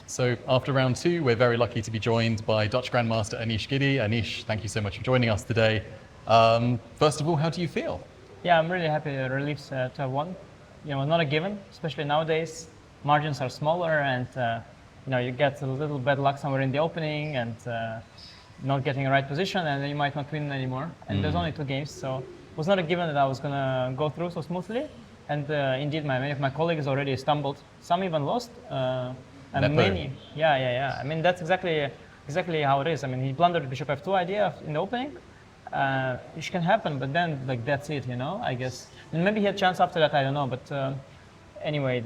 So after round two, we're very lucky to be joined by Dutch Grandmaster Anish Giri. Anish, thank you so much for joining us today. First of all, how do you feel? Yeah, I'm really happy, relieved to have won. Not a given, especially nowadays. Margins are smaller, and you get a little bad luck somewhere in the opening, and not getting the right position, and then you might not win anymore. And there's only 2 games, so it was not a given that I was gonna go through so smoothly. And indeed, many of my colleagues already stumbled. Some even lost. And many, yeah. I mean, that's exactly how it is. I mean, he blundered Bishop F2 idea in the opening, which can happen, but then that's it, I guess. And maybe he had a chance after that, I don't know. But anyway,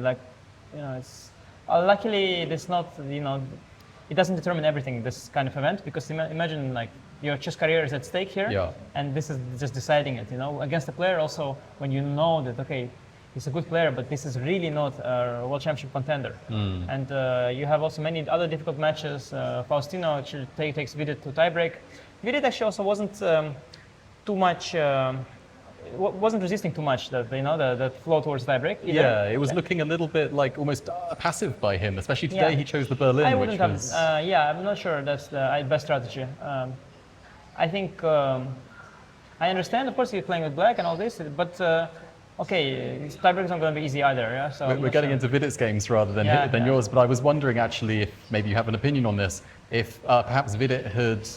it's luckily it's not, it doesn't determine everything, this kind of event, because imagine your chess career is at stake here, and this is just deciding it, against a player also when you know that, okay, he's a good player, but this is really not a world championship contender. And you have also many other difficult matches. Faustino actually takes Vidit to tiebreak. Vidit actually also wasn't too much, wasn't resisting too much that flow towards tiebreak. Yeah, it was looking a little bit like almost passive by him, especially today he chose the Berlin, I wouldn't have, I'm not sure that's the best strategy. I think, I understand, of course, he's playing with black and all this, but okay, tiebreak is not going to be easy either. Yeah, so we're getting into Vidit's games rather than yours, but I was wondering actually if maybe you have an opinion on this, if perhaps Vidit had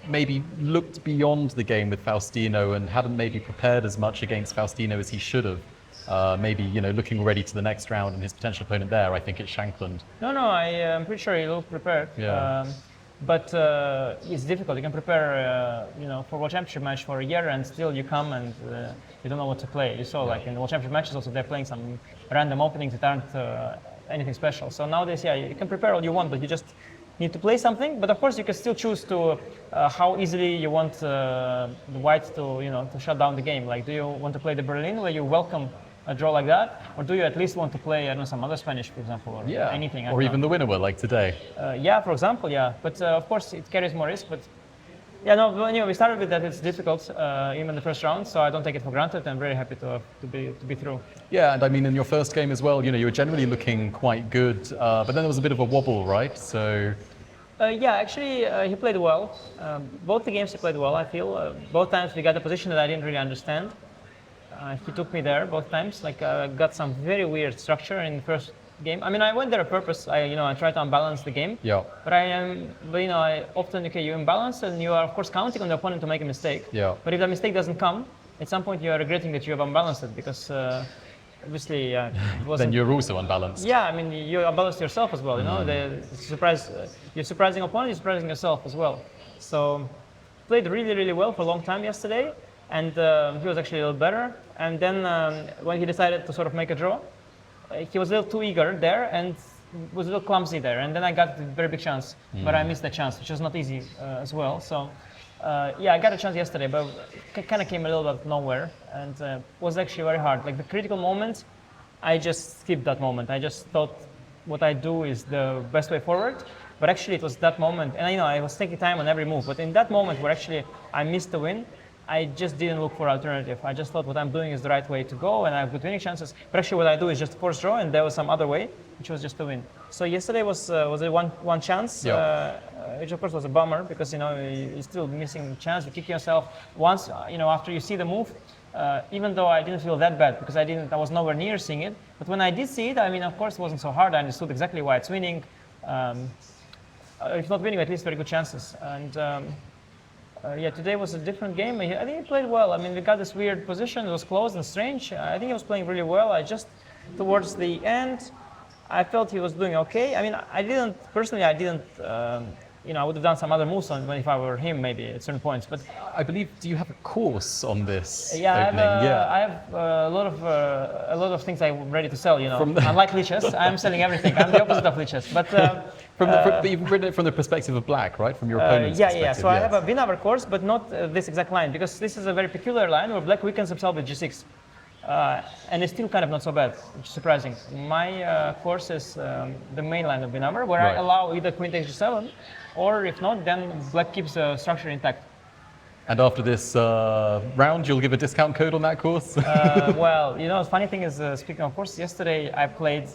maybe looked beyond the game with Faustino and hadn't maybe prepared as much against Faustino as he should have. Maybe looking already to the next round and his potential opponent there. I think it's Shankland. No, I'm pretty sure he looked prepared. Yeah. But it's difficult. You can prepare, for World Championship match for a year, and still you come and you don't know what to play. You saw, in the World Championship matches, also they're playing some random openings that aren't anything special. So nowadays, you can prepare all you want, but you just need to play something. But of course, you can still choose to how easily you want the white to shut down the game. Like, do you want to play the Berlin where you welcome a draw like that, or do you at least want to play, I don't know, some other Spanish, for example, or anything? Or even the winner were like today. For example, But of course, it carries more risk. But we started with that. It's difficult, even the first round. So I don't take it for granted. I'm very happy to be through. Yeah, and I mean, in your first game as well, you were generally looking quite good, but then there was a bit of a wobble, right? So. Actually, he played well. Both the games he played well, I feel. Both times we got a position that I didn't really understand. He took me there both times. Got some very weird structure in the first game. I mean, I went there on purpose. I tried to unbalance the game. Yeah. But I often, you imbalance, and you are of course counting on the opponent to make a mistake. Yeah. But if that mistake doesn't come, at some point you are regretting that you have unbalanced it, because obviously it wasn't. Then you're also unbalanced. Yeah, I mean, you unbalanced yourself as well. You're surprising opponent, you're surprising yourself as well. So played really, really well for a long time yesterday. And he was actually a little better. And then when he decided to sort of make a draw, he was a little too eager there and was a little clumsy there. And then I got a very big chance, but I missed the chance, which was not easy as well. So I got a chance yesterday, but it kind of came a little bit out of nowhere, and was actually very hard. Like the critical moment, I just skipped that moment. I just thought what I do is the best way forward. But actually it was that moment, and I was taking time on every move. But in that moment where actually I missed the win, I just didn't look for alternative. I just thought what I'm doing is the right way to go, and I have good winning chances. But actually, what I do is just force draw, and there was some other way, which was just to win. So yesterday was a one chance, which of course was a bummer, because you're still missing the chance. You kick yourself once, after you see the move. Even though I didn't feel that bad, because I was nowhere near seeing it. But when I did see it, of course, it wasn't so hard. I understood exactly why it's winning. If not winning, at least very good chances. And today was a different game. I think he played well. I mean, we got this weird position. It was close and strange. I think he was playing really well. Towards the end, I felt he was doing okay. I mean, I didn't, I would have done some other moves if I were him, maybe at certain points. But I believe, do you have a course on this opening? I have a lot of things I'm ready to sell. Unlike Lichess, I'm selling everything. I'm the opposite of Lichess. But but you've written it from the perspective of black, right? From your opponent's perspective. So I have a win-over course, but not this exact line, because this is a very peculiar line where black weakens himself with g6. And it's still kind of not so bad, which is surprising. My course is the main line of win-over, where I allow either queen takes g7, or if not, then black keeps the structure intact. And after this round, you'll give a discount code on that course? The funny thing is, speaking of course, yesterday I played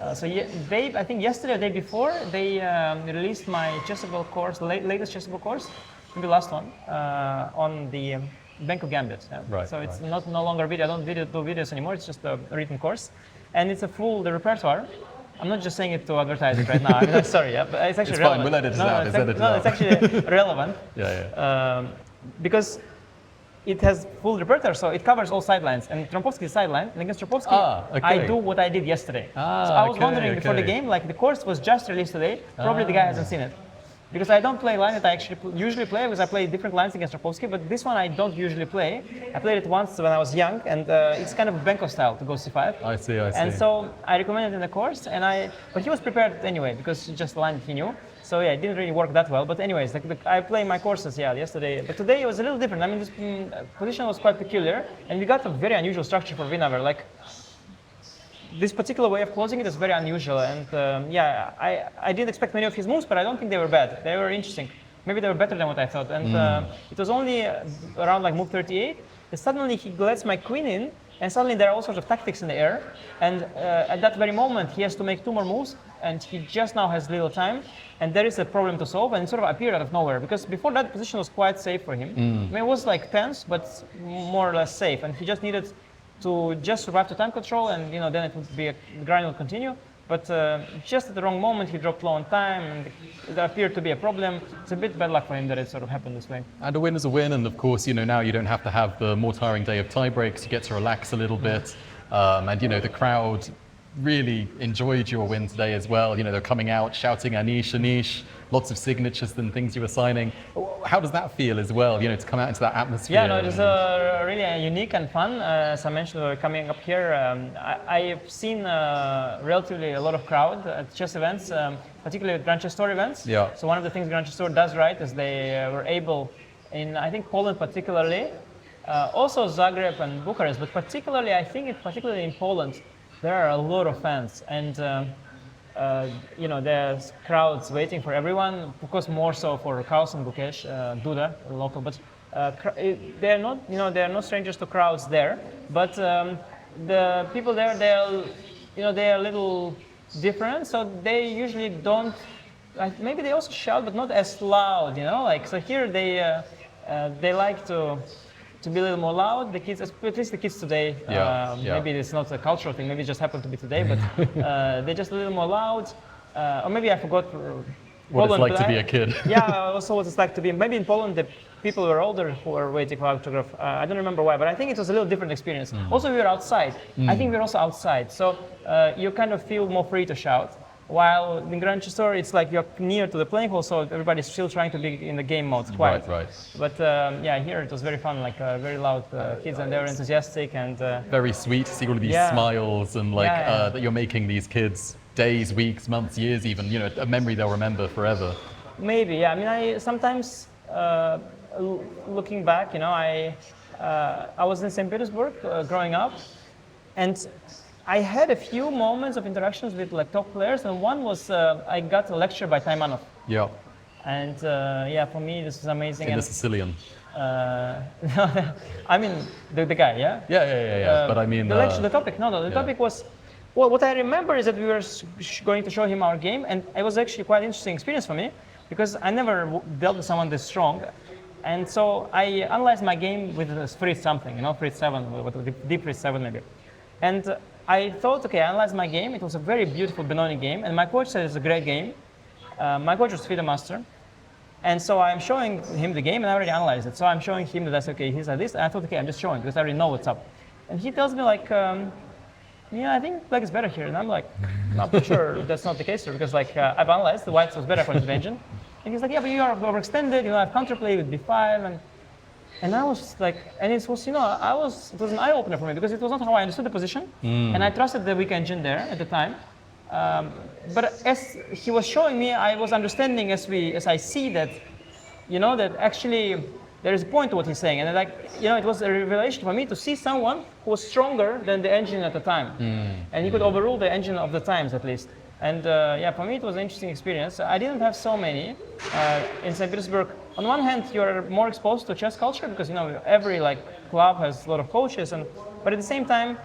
I think yesterday or the day before, they released my chessable course, latest chessable course, maybe last one, on the Bank of Gambit. Yeah. Right. So it's no longer video. I don't do videos anymore. It's just a written course, and it's the repertoire. I'm not just saying it to advertise it right now. I mean, sorry, yeah, but it's actually relevant. Fine. We'll edit it out. It's actually relevant. Yeah. Because it has full repertoire, so it covers all sidelines. And Trompowsky is sideline, and against Trompowsky, I do what I did yesterday. So I was wondering before the game, like the course was just released today, probably the guy hasn't seen it. Because I don't play line that I actually usually play, because I play different lines against Trompowsky, but this one I don't usually play. I played it once when I was young, and it's kind of Benko style to go c5. I see. And so I recommended it in the course, but he was prepared anyway, because it's just the line that he knew. So yeah, it didn't really work that well. But anyways, I play my courses, yesterday. But today it was a little different. I mean, this position was quite peculiar, and we got a very unusual structure for Winawer. Like, this particular way of closing it is very unusual, and I didn't expect many of his moves, but I don't think they were bad. They were interesting. Maybe they were better than what I thought. And it was only around like move 38 that suddenly he lets my queen in, and suddenly there are all sorts of tactics in the air. And at that very moment, he has to make 2 more moves, and he just now has little time. And there is a problem to solve, and it sort of appeared out of nowhere, because before that, the position was quite safe for him. I mean, it was like tense, but more or less safe, and he just needed to just survive to time control, and then it would be the grind would continue. But just at the wrong moment, he dropped low on time, and it appeared to be a problem. It's a bit bad luck for him that it sort of happened this way. And a win is a win, and of course, now you don't have to have the more tiring day of tie breaks. You get to relax a little bit, and the crowd really enjoyed your win today as well. They're coming out shouting Anish, Anish, lots of signatures and things you were signing. How does that feel as well, to come out into that atmosphere? Yeah, no, it was really unique and fun. As I mentioned, we were coming up here. I've seen relatively a lot of crowd at chess events, particularly at Grand Chess Tour events. Yeah. So one of the things Grand Chess Tour does right is they were able, in I think Poland particularly, also Zagreb and Bucharest, but particularly in Poland, there are a lot of fans, and there's crowds waiting for everyone. Of course, more so for Carlsen, Bukesh, Duda, local, but they're not strangers to crowds there. But the people there, they're a little different, so they usually don't. Maybe they also shout, but not as loud. So here they like to be a little more loud. The kids, at least the kids today, maybe it's not a cultural thing, maybe it just happened to be today, but they're just a little more loud. Or maybe I forgot what Poland, it's like to be a kid. Also what it's like to be. Maybe in Poland, the people were older who were waiting for autograph. I don't remember why, but I think it was a little different experience. Also, we were outside. I think we were also outside. So you kind of feel more free to shout. While in Grand Chess Tour, it's like you're near to the playing hall, so everybody's still trying to be in the game mode, quiet. Right. But here it was very fun, like very loud kids, and they were enthusiastic and very sweet to see all of these smiles and that you're making these kids days, weeks, months, years, even a memory they'll remember forever. Maybe, yeah. I mean, I sometimes looking back, I was in St. Petersburg growing up, and I had a few moments of interactions with top players, and one was I got a lecture by Taimanov. Yeah. And for me this is amazing. In the Sicilian. I mean the guy, yeah. Yeah. But I mean the lecture, the topic. The topic was. Well, what I remember is that we were going to show him our game, and it was actually quite an interesting experience for me because I never dealt with someone this strong. And so I analyzed my game with Fritz something, Fritz 7, deep Fritz 7 maybe. And I thought, okay, I analyzed my game. It was a very beautiful Benoni game, and my coach said it's a great game. My coach was FIDE master, and so I'm showing him the game, and I already analyzed it. So I'm showing him that that's okay, he's like this, and I thought, okay, I'm just showing because I already know what's up. And he tells me I think black is better here, and I'm like, I'm pretty sure that's not the case here because I've analyzed the white was better according to the engine, and he's like, yeah, but you are overextended. I've counterplay with b5 and I was like, and it was, it was an eye-opener for me because it was not how I understood the position, and I trusted the weak engine there at the time. But as he was showing me, I was understanding as I see that, that actually there is a point to what he's saying, and it was a revelation for me to see someone who was stronger than the engine at the time, and he could overrule the engine of the times at least. And for me it was an interesting experience. I didn't have so many in St. Petersburg. On one hand, you're more exposed to chess culture because every club has a lot of coaches, but at the same time,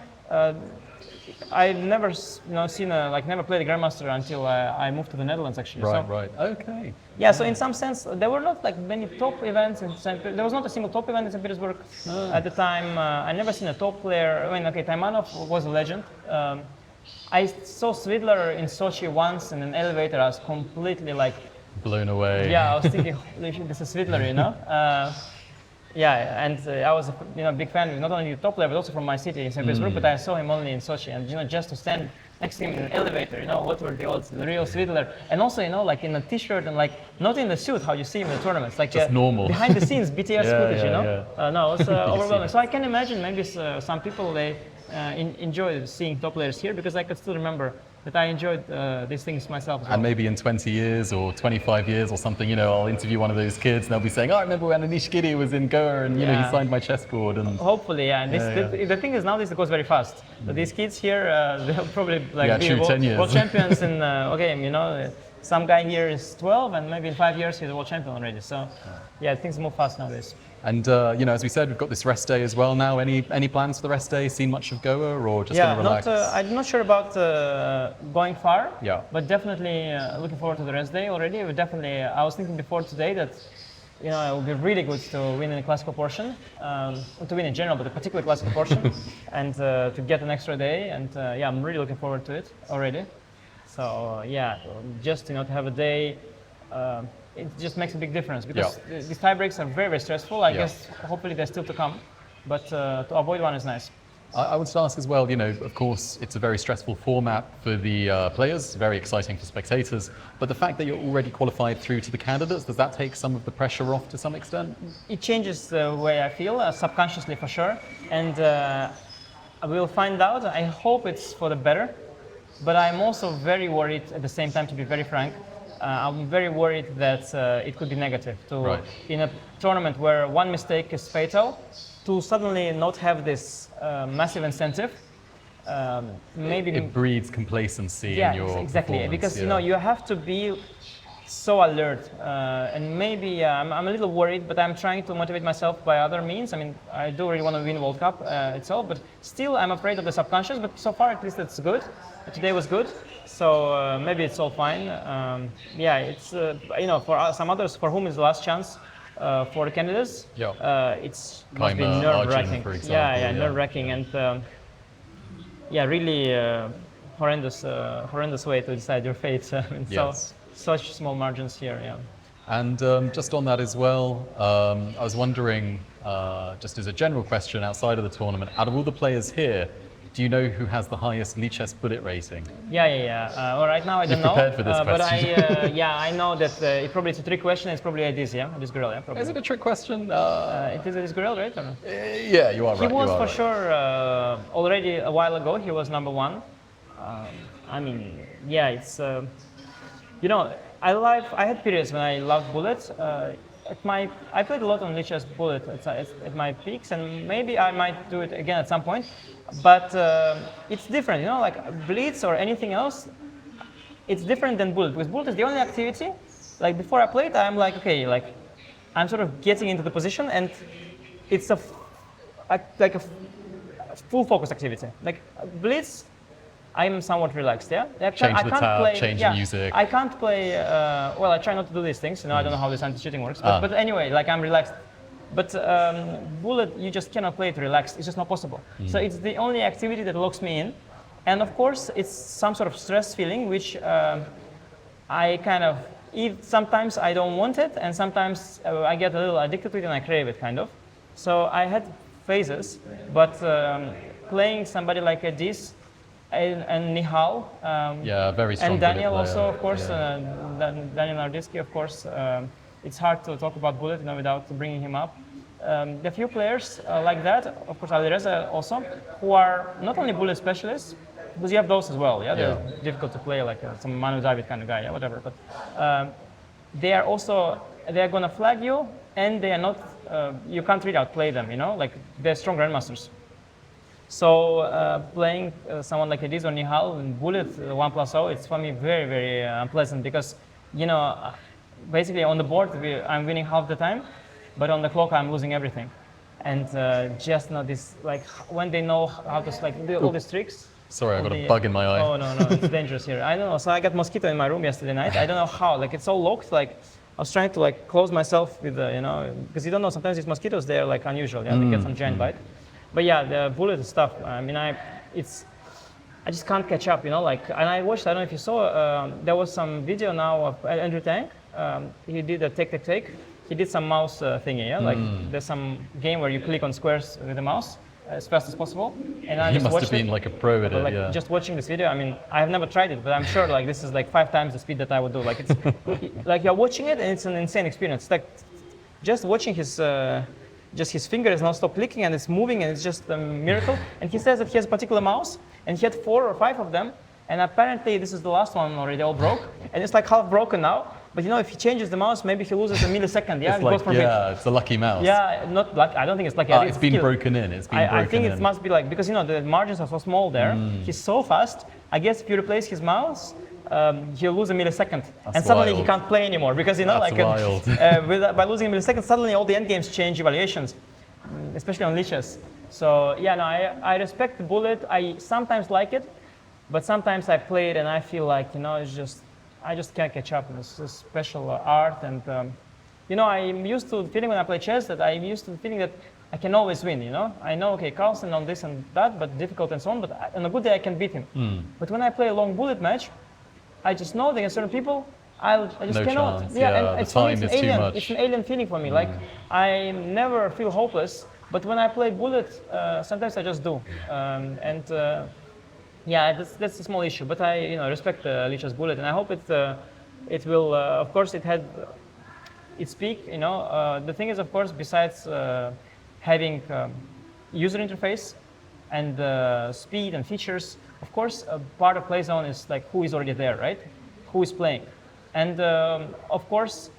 I never never played a grandmaster until I moved to the Netherlands actually. Right, So, right. Okay. yeah, so in some sense, there were not like many top events in St. There was not a single top event in St. Petersburg at the time. I never seen a top player. I mean, okay, Taimanov was a legend. I saw Svidler in Sochi once in an elevator. I was completely like blown away. Yeah, I was thinking, holy shit, this is Svidler, you know. Yeah, and I was a big fan, not only the top player, but also from my city in St. Petersburg. But I saw him only in Sochi, and just to stand next to him in an elevator, what were the odds? The real Svidler, and also like in a t-shirt and like not in the suit how you see him in the tournaments, like just normal behind the scenes BTS footage, Yeah. No, it's overwhelming. So I can imagine maybe some people they enjoy seeing top players here, because I could still remember that I enjoyed these things myself as well. And maybe in 20 years or 25 years or something, I'll interview one of those kids and they'll be saying, oh, I remember when Anish Giri was in Goa and, he signed my chessboard. And hopefully, yeah. And the thing is, nowadays it goes very fast. So these kids here, they'll probably be world champions in a game, some guy here is 12 and maybe in 5 years he's a world champion already. So, yeah, things move fast nowadays. And, as we said, we've got this rest day as well now. Any plans for the rest day? Seen much of Goa or just going to relax? I'm not sure about going far, but definitely looking forward to the rest day already. I was thinking before today that, it would be really good to win in the classical portion, to win in general, but the particular classical portion, and to get an extra day. And I'm really looking forward to it already. So, just, to have a day, it just makes a big difference, because these tie breaks are very, very stressful. I guess hopefully they're still to come, but to avoid one is nice. I would ask as well, of course, it's a very stressful format for the players, very exciting for spectators, but the fact that you're already qualified through to the candidates, does that take some of the pressure off to some extent? It changes the way I feel, subconsciously for sure, and we'll find out. I hope it's for the better, but I'm also very worried at the same time, to be very frank. I'm very worried that it could be negative in a tournament where one mistake is fatal, to suddenly not have this massive incentive. Maybe it breeds complacency in your exactly, because you have to be so alert, and maybe I'm a little worried, but I'm trying to motivate myself by other means. I mean, I do really want to win World Cup itself, but still I'm afraid of the subconscious. But so far, at least it's good. Today was good, so maybe it's all fine. It's for some others for whom it's the last chance for the candidates. It's must be nerve-wracking. Nerve-wracking, and really horrendous way to decide your fate. So such small margins here. And just on that as well, I was wondering, just as a general question outside of the tournament, out of all the players here, do you know who has the highest Lichess bullet rating? Well, right now I don't know. Prepared for this question. But I know that it's a trick question. It's probably Adis, this girl, probably. Is it a trick question? It is this girl, right? Or no? Yeah, you are right. He was for sure already a while ago. He was number one. It's I had periods when I loved bullet. I played a lot on Lichess bullet at my peaks, and maybe I might do it again at some point. But it's different, like blitz or anything else. It's different than bullet, because bullet is the only activity. Like before I played, I'm like, okay, like I'm sort of getting into the position, and it's a full focus activity. Like blitz, I'm somewhat relaxed, Change music. I can't play, I try not to do these things, I don't know how this anti-cheating works, but anyway, like I'm relaxed. But bullet, you just cannot play it relaxed, it's just not possible. So it's the only activity that locks me in. And of course, it's some sort of stress feeling, which I kind of, sometimes I don't want it, and sometimes I get a little addicted to it and I crave it, kind of. So I had phases, but playing somebody like Adis, and Nihal, very strong, and Daniel also, of course, Daniel Nardiski, of course. It's hard to talk about bullet, without bringing him up. The few players like that, of course, Alireza also, who are not only bullet specialists, because you have those as well. They're difficult to play, like some Manu David kind of guy, whatever. But they are going to flag you, and they are not. You can't really outplay them, like they're strong grandmasters. So playing someone like Adis or Nihal in bullet 1+0, it's for me very, very unpleasant, because basically on the board I'm winning half the time, but on the clock I'm losing everything. And just this, like when they know how to do all these tricks. Sorry, I got a bug in my eye. Oh no, it's dangerous here. I don't know. So I got mosquito in my room yesterday night. I don't know how. Like it's all locked. Like I was trying to like close myself with because you don't know. Sometimes these mosquitoes they're like unusual. They get some giant bite. But yeah, the bullet is tough. I mean, I just can't catch up. Like and I watched. I don't know if you saw. There was some video now of Andrew Tang. He did a take. He did some mouse thingy. Yeah, like there's some game where you click on squares with the mouse as fast as possible. And I just must watched have been like a pro at it. Like just watching this video, I mean, I have never tried it, but I'm sure like this is like 5 times the speed that I would do. Like it's like you're watching it and it's an insane experience. It's like just watching his fingers not stop clicking and it's moving and it's just a miracle. And he says that he has a particular mouse and he had 4 or 5 of them. And apparently this is the last one already all broke. And it's like half broken now. But if he changes the mouse, maybe he loses a millisecond. Yeah, it's a lucky mouse. Yeah, not lucky. I don't think it's lucky. It's been broken in. I think it must be like, because the margins are so small there. He's so fast. I guess if you replace his mouse, he'll lose a millisecond. And suddenly he can't play anymore because, wild. By losing a millisecond, suddenly all the end games change evaluations, especially on Lichess. So yeah, no, I respect the bullet. I sometimes like it, but sometimes I play it and I feel like, I just can't catch up. It's a special art, and I'm used to feeling when I play chess that I'm used to feeling that I can always win. I know, okay, Carlsen on this and that, but difficult and so on. But on a good day, I can beat him. But when I play a long bullet match, I just know that against certain people, I just no cannot. Chance. Yeah, and the time is too much. It's an alien feeling for me. Like I never feel hopeless, but when I play bullet, sometimes I just do. Yeah, that's a small issue, but I respect Lichess bullet, and I hope it will. Of course, it had its peak. The thing is, of course, besides having user interface and speed and features, of course, a part of play zone is like who is already there, right? Who is playing, and of course,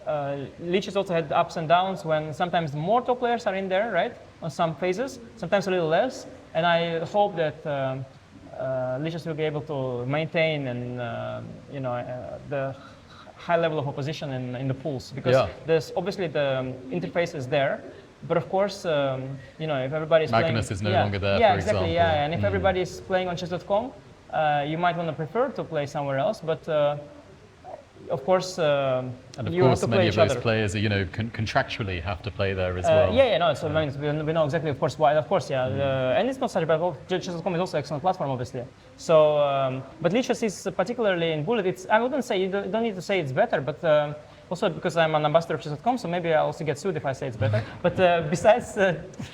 Lichess also had ups and downs when sometimes more top players are in there, right? On some phases, sometimes a little less, and I hope that. Lichess will be able to maintain and the high level of opposition in the pools, because there's obviously the interface is there, but of course if everybody's Magnus playing, is no longer there, yeah, for exactly, example. and if everybody's playing on chess.com, you might want to prefer to play somewhere else, but of course, and of you course, have to many play of each those other. players are, we have to play there as well. No. So I mean, we know exactly, of course, why. Of course, and it's not such a bad. Chess.com is also an excellent platform, obviously. So, but Lichess is particularly in bullet. I wouldn't say you don't need to say it's better, but also because I'm an ambassador of chess.com, so maybe I'll also get sued if I say it's better. But besides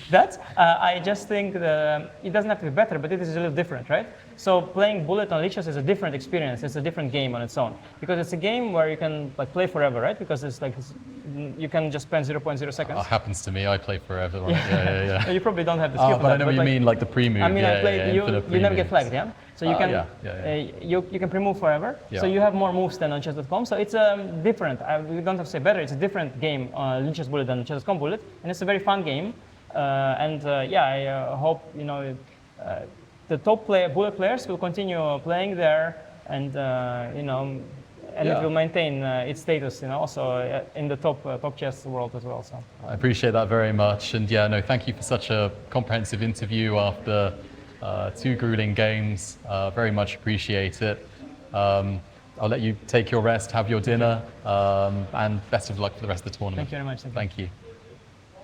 that, I just think it doesn't have to be better, but it is a little different, right? So playing bullet on Lichess is a different experience. It's a different game on its own, because it's a game where you can play forever, right? Because you can just spend 0.0 seconds. It happens to me. I play forever. Right? Yeah. You probably don't have the skill. But I know what you mean, like the pre-move. I mean, I played. You never get pre-moves. flagged, yeah. So you can you can pre-move forever. So you have more moves than on chess.com. So it's different. We don't have to say better. It's a different game, Lichess bullet than chess.com bullet, and it's a very fun game. I hope the top bullet players will continue playing there, and it will maintain its status, also in the top chess world as well. So I appreciate that very much, and thank you for such a comprehensive interview after 2 grueling games. Very much appreciate it. I'll let you take your rest, have your dinner, and best of luck for the rest of the tournament. Thank you very much. Thank you.